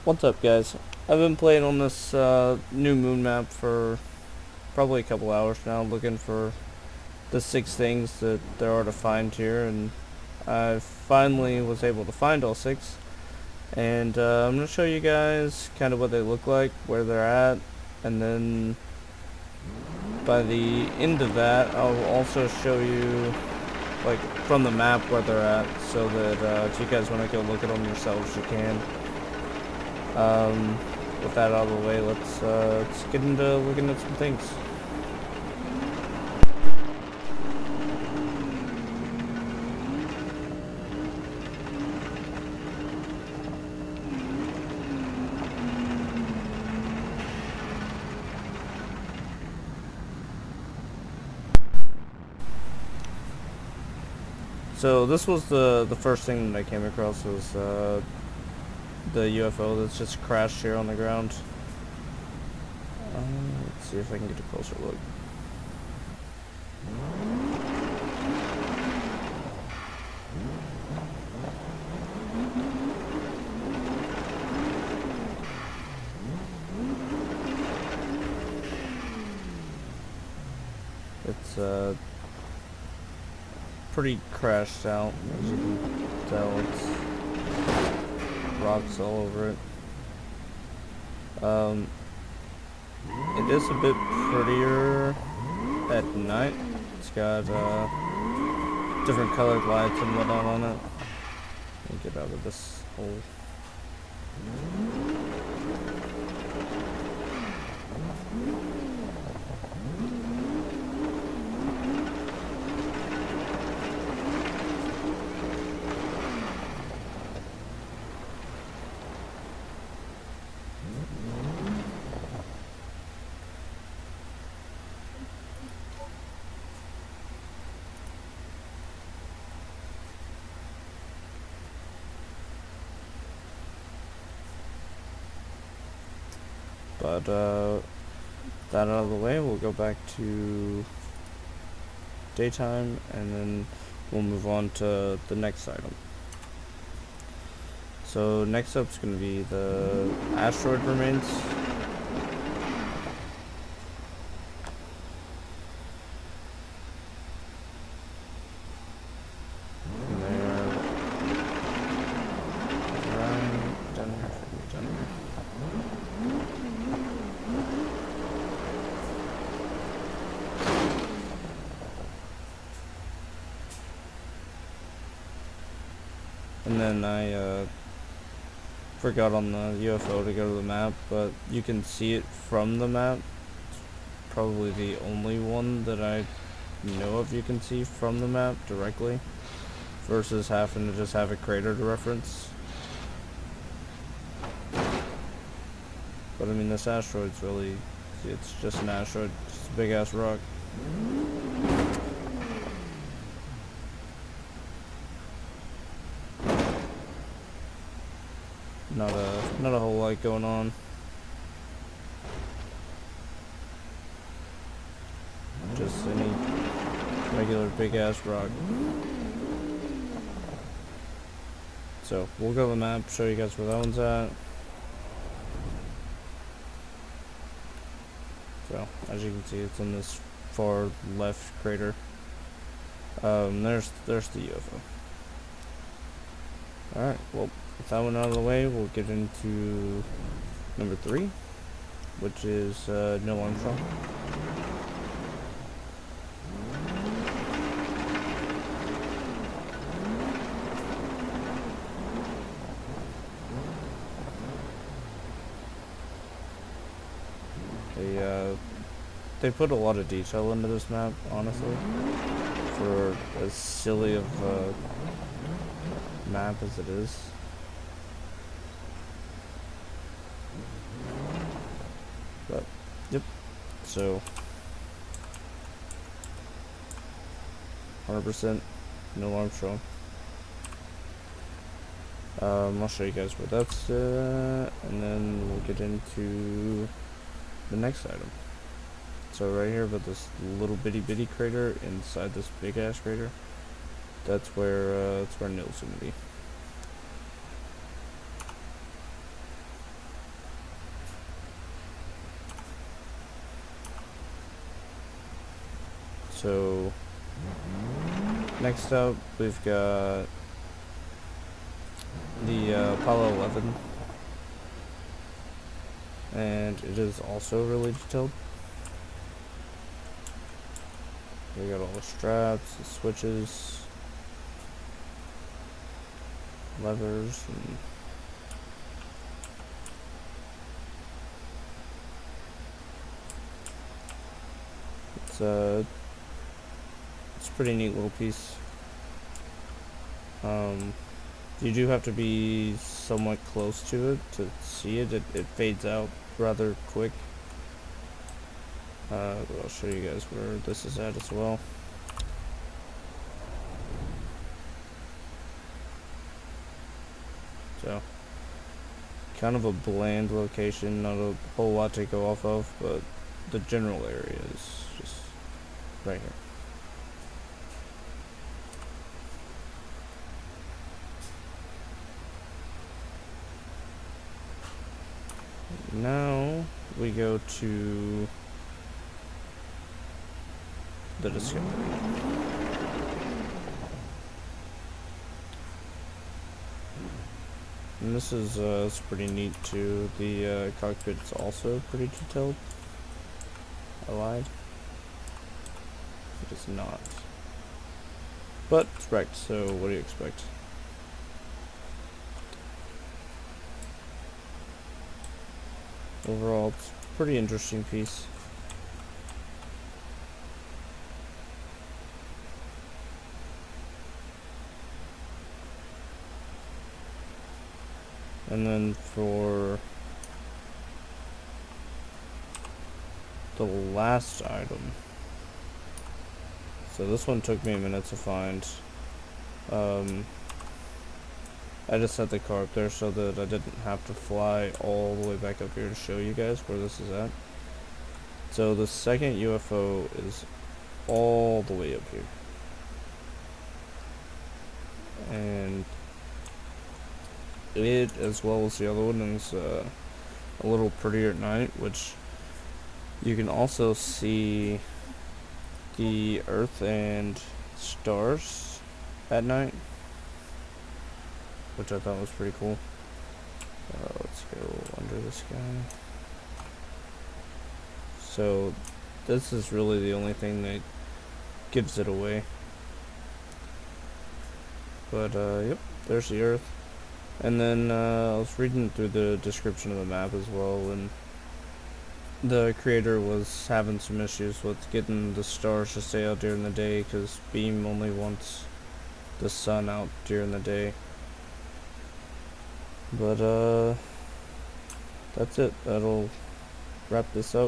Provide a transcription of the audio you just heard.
What's up, guys? I've been playing on this new moon map for probably a couple hours now, looking for the 6 things that there are to find here, and I finally was able to find all 6. And I'm going to show you guys kind of what they look like, where they're at, and then by the end of that, I'll also show you like from the map where they're at, so that if you guys want to go look at them yourselves, you can. With that out of the way, let's get into looking at some things. So this was the first thing that I came across was the UFO that's just crashed here on the ground. Let's see if I can get a closer look. It's pretty crashed out, as you can tell. It's rocks all over it. It is a bit prettier at night. It's got different colored lights and whatnot on it. Let me get out of this hole. But that out of the way, we'll go back to daytime, and then we'll move on to the next item. So next up is going to be the asteroid remains. And then I forgot on the UFO to go to the map, but you can see it from the map. It's probably the only one that I know of you can see from the map directly, versus having to just have a crater to reference. But I mean, this asteroid's really, it's just an asteroid, just a big ass rock. Not a whole lot going on. Just any regular big ass rock. So we'll go to the map, show you guys where that one's at. So as you can see, it's in this far left crater. There's the UFO. Alright, well, with that one out of the way, we'll get into number 3, which is Neil Armstrong. They put a lot of detail into this map, honestly, for as silly of a map as it is. But yep, so 100% Neil Armstrong. I'll show you guys where that's and then we'll get into the next item. So right here, but this little bitty crater inside this big ass crater, that's where Neil's gonna be. So next up we've got the Apollo 11, and it is also really detailed. We got all the straps, the switches, levers, and it's a pretty neat little piece. You do have to be somewhat close to it to see it. It fades out rather quick. But I'll show you guys where this is at as well. So, kind of a bland location, not a whole lot to go off of, but the general area is just right here. Now we go to the Discovery. And this is it's pretty neat too. The cockpit's also pretty detailed. I lied. It is not. But it's wrecked, so what do you expect? Overall, it's a pretty interesting piece. And then for the last item, so this one took me a minute to find. I just set the car up there so that I didn't have to fly all the way back up here to show you guys where this is at. So the second UFO is all the way up here. And it, as well as the other one, is a little prettier at night, which you can also see the Earth and stars at night, which I thought was pretty cool. Let's go under this guy. So this is really the only thing that gives it away. But yep, there's the Earth. And then I was reading through the description of the map as well, and the creator was having some issues with getting the stars to stay out during the day because Beam only wants the sun out during the day. But that's it. That'll wrap this up.